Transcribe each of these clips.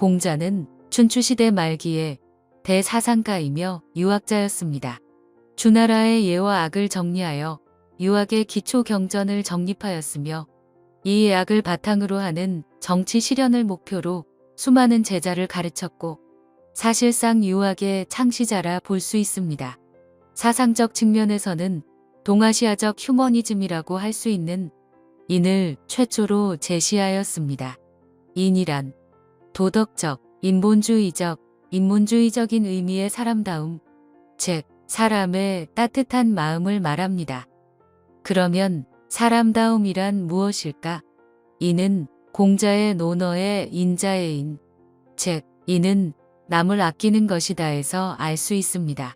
공자는 춘추시대 말기에 대사상가이며 유학자였습니다. 주나라의 예와 악을 정리하여 유학의 기초 경전을 정립하였으며 이 악을 바탕으로 하는 정치 실현을 목표로 수많은 제자를 가르쳤고 사실상 유학의 창시자라 볼 수 있습니다. 사상적 측면에서는 동아시아적 휴머니즘이라고 할 수 있는 인을 최초로 제시하였습니다. 인이란 도덕적, 인문주의적인 의미의 사람다움, 즉 사람의 따뜻한 마음을 말합니다. 그러면 사람다움이란 무엇일까? 인은 공자의 논어의 인자의 인, 즉 인은 남을 아끼는 것이다에서 알 수 있습니다.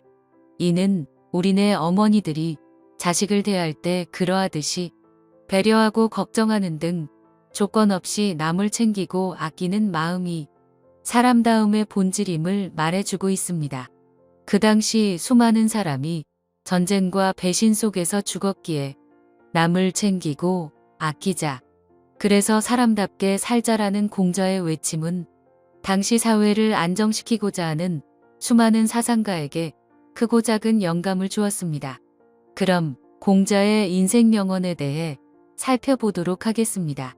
이는 우리네 어머니들이 자식을 대할 때 그러하듯이 배려하고 걱정하는 등 조건 없이 남을 챙기고 아끼는 마음이 사람다움의 본질임을 말해주고 있습니다. 그 당시 수많은 사람이 전쟁과 배신 속에서 죽었기에 남을 챙기고 아끼자. 그래서 사람답게 살자라는 공자의 외침은 당시 사회를 안정시키고자 하는 수많은 사상가에게 크고 작은 영감을 주었습니다. 그럼 공자의 인생 명언에 대해 살펴보도록 하겠습니다.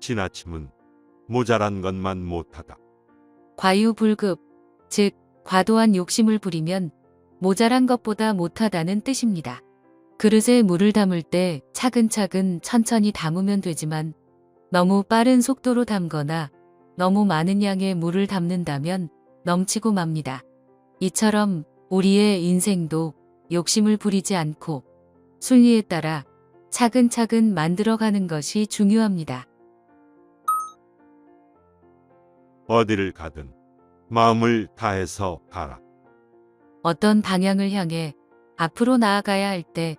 지나침은 모자란 것만 못하다. 과유불급, 즉 과도한 욕심을 부리면 모자란 것보다 못하다는 뜻입니다. 그릇에 물을 담을 때 차근차근 천천히 담으면 되지만 너무 빠른 속도로 담거나 너무 많은 양의 물을 담는다면 넘치고 맙니다. 이처럼 우리의 인생도 욕심을 부리지 않고 순리에 따라 차근차근 만들어가는 것이 중요합니다. 어디를 가든 마음을 다해서 가라. 어떤 방향을 향해 앞으로 나아가야 할 때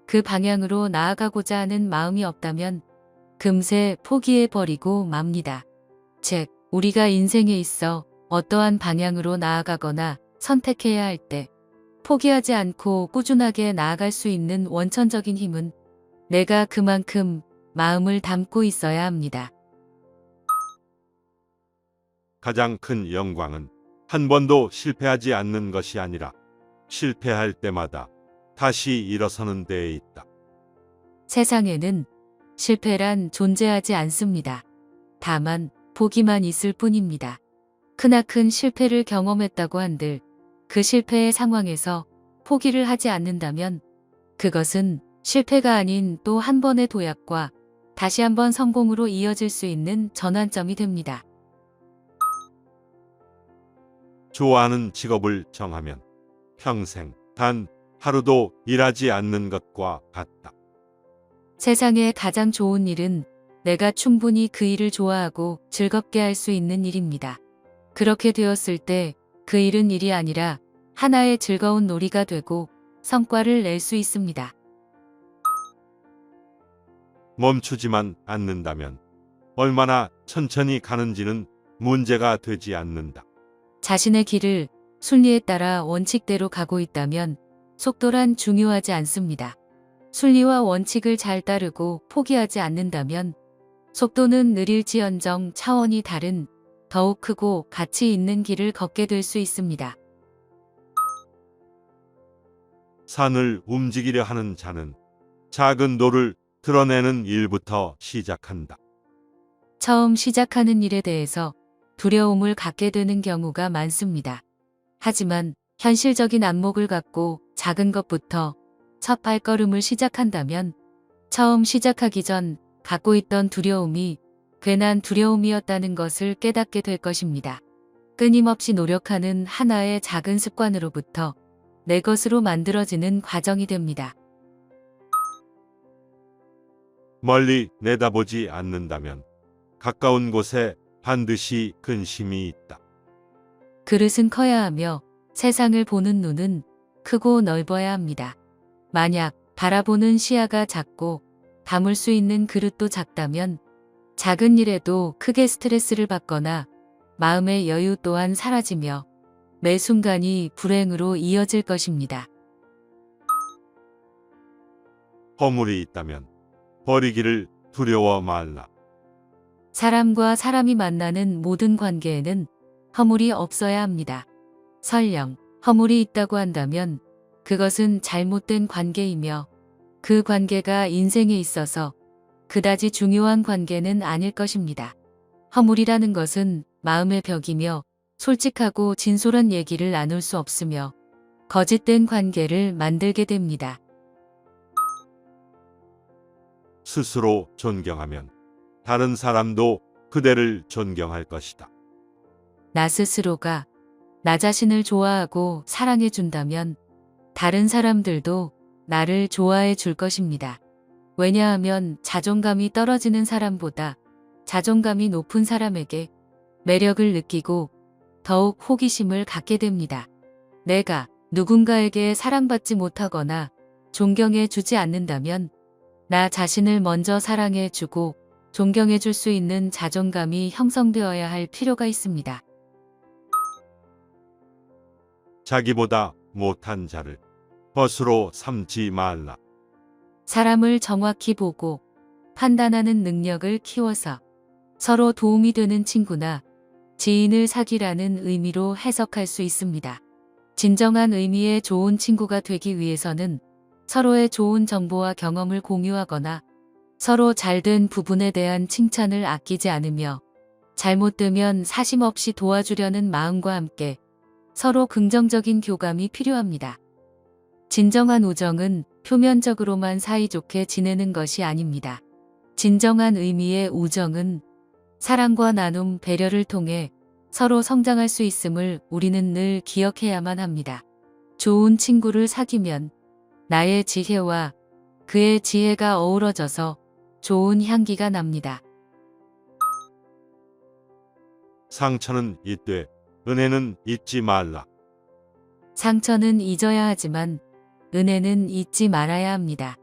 그 방향으로 나아가고자 하는 마음이 없다면 금세 포기해버리고 맙니다. 즉, 우리가 인생에 있어 어떠한 방향으로 나아가거나 선택해야 할 때 포기하지 않고 꾸준하게 나아갈 수 있는 원천적인 힘은 내가 그만큼 마음을 담고 있어야 합니다. 가장 큰 영광은 한 번도 실패하지 않는 것이 아니라 실패할 때마다 다시 일어서는 데에 있다. 세상에는 실패란 존재하지 않습니다. 다만 보기만 있을 뿐입니다. 크나큰 실패를 경험했다고 한들 그 실패의 상황에서 포기를 하지 않는다면 그것은 실패가 아닌 또 한 번의 도약과 다시 한번 성공으로 이어질 수 있는 전환점이 됩니다. 좋아하는 직업을 정하면 평생 단 하루도 일하지 않는 것과 같다. 세상에 가장 좋은 일은 내가 충분히 그 일을 좋아하고 즐겁게 할 수 있는 일입니다. 그렇게 되었을 때 그 일은 일이 아니라 하나의 즐거운 놀이가 되고 성과를 낼 수 있습니다. 멈추지만 않는다면 얼마나 천천히 가는지는 문제가 되지 않는다. 자신의 길을 순리에 따라 원칙대로 가고 있다면 속도란 중요하지 않습니다. 순리와 원칙을 잘 따르고 포기하지 않는다면 속도는 느릴지언정 차원이 다른 더욱 크고 가치 있는 길을 걷게 될 수 있습니다. 산을 움직이려 하는 자는 작은 돌을 드러내는 일부터 시작한다. 처음 시작하는 일에 대해서 두려움을 갖게 되는 경우가 많습니다. 하지만 현실적인 안목을 갖고 작은 것부터 첫 발걸음을 시작한다면 처음 시작하기 전 갖고 있던 두려움이 괜한 두려움이었다는 것을 깨닫게 될 것입니다. 끊임없이 노력하는 하나의 작은 습관으로부터 내 것으로 만들어지는 과정이 됩니다. 멀리 내다보지 않는다면 가까운 곳에 반드시 근심이 있다. 그릇은 커야 하며 세상을 보는 눈은 크고 넓어야 합니다. 만약 바라보는 시야가 작고 담을 수 있는 그릇도 작다면 작은 일에도 크게 스트레스를 받거나 마음의 여유 또한 사라지며 매 순간이 불행으로 이어질 것입니다. 허물이 있다면 버리기를 두려워 말라. 사람과 사람이 만나는 모든 관계에는 허물이 없어야 합니다. 설령 허물이 있다고 한다면 그것은 잘못된 관계이며 그 관계가 인생에 있어서 그다지 중요한 관계는 아닐 것입니다. 허물이라는 것은 마음의 벽이며 솔직하고 진솔한 얘기를 나눌 수 없으며 거짓된 관계를 만들게 됩니다. 스스로 존경하면 다른 사람도 그대를 존경할 것이다. 나 스스로가 나 자신을 좋아하고 사랑해 준다면 다른 사람들도 나를 좋아해 줄 것입니다. 왜냐하면 자존감이 떨어지는 사람보다 자존감이 높은 사람에게 매력을 느끼고 더욱 호기심을 갖게 됩니다. 내가 누군가에게 사랑받지 못하거나 존경해 주지 않는다면 나 자신을 먼저 사랑해 주고 존경해 줄 수 있는 자존감이 형성되어야 할 필요가 있습니다. 자기보다 못한 자를 벗으로 삼지 말라. 사람을 정확히 보고 판단하는 능력을 키워서 서로 도움이 되는 친구나 지인을 사귀라는 의미로 해석할 수 있습니다. 진정한 의미의 좋은 친구가 되기 위해서는 서로의 좋은 정보와 경험을 공유하거나 서로 잘된 부분에 대한 칭찬을 아끼지 않으며 잘못되면 사심 없이 도와주려는 마음과 함께 서로 긍정적인 교감이 필요합니다. 진정한 우정은 표면적으로만 사이좋게 지내는 것이 아닙니다. 진정한 의미의 우정은 사랑과 나눔, 배려를 통해 서로 성장할 수 있음을 우리는 늘 기억해야만 합니다. 좋은 친구를 사귀면 나의 지혜와 그의 지혜가 어우러져서 좋은 향기가 납니다. 상처는 잊되 은혜는 잊지 말라. 상처는 잊어야 하지만 은혜는 잊지 말아야 합니다.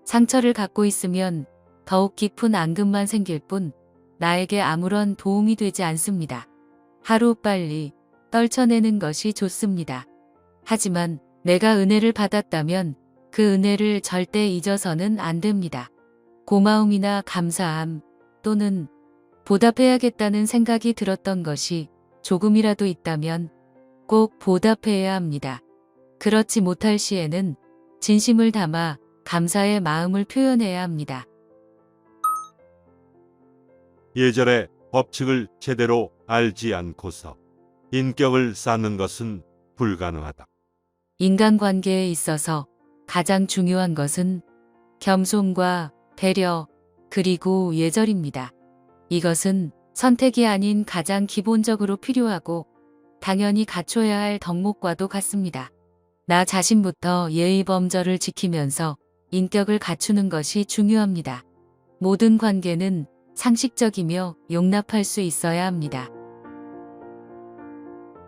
상처를 갖고 있으면 더욱 깊은 앙금만 생길 뿐 나에게 아무런 도움이 되지 않습니다. 하루빨리 떨쳐내는 것이 좋습니다. 하지만 내가 은혜를 받았다면 그 은혜를 절대 잊어서는 안 됩니다. 고마움이나 감사함 또는 보답해야겠다는 생각이 들었던 것이 조금이라도 있다면 꼭 보답해야 합니다. 그렇지 못할 시에는 진심을 담아 감사의 마음을 표현해야 합니다. 예절의 법칙을 제대로 알지 않고서 인격을 쌓는 것은 불가능하다. 인간관계에 있어서 가장 중요한 것은 겸손과 배려 그리고 예절입니다. 이것은 선택이 아닌 가장 기본적으로 필요하고 당연히 갖춰야 할 덕목과도 같습니다. 나 자신부터 예의 범절을 지키면서 인격을 갖추는 것이 중요합니다. 모든 관계는 상식적이며 용납할 수 있어야 합니다.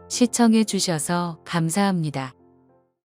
시청해 주셔서 감사합니다.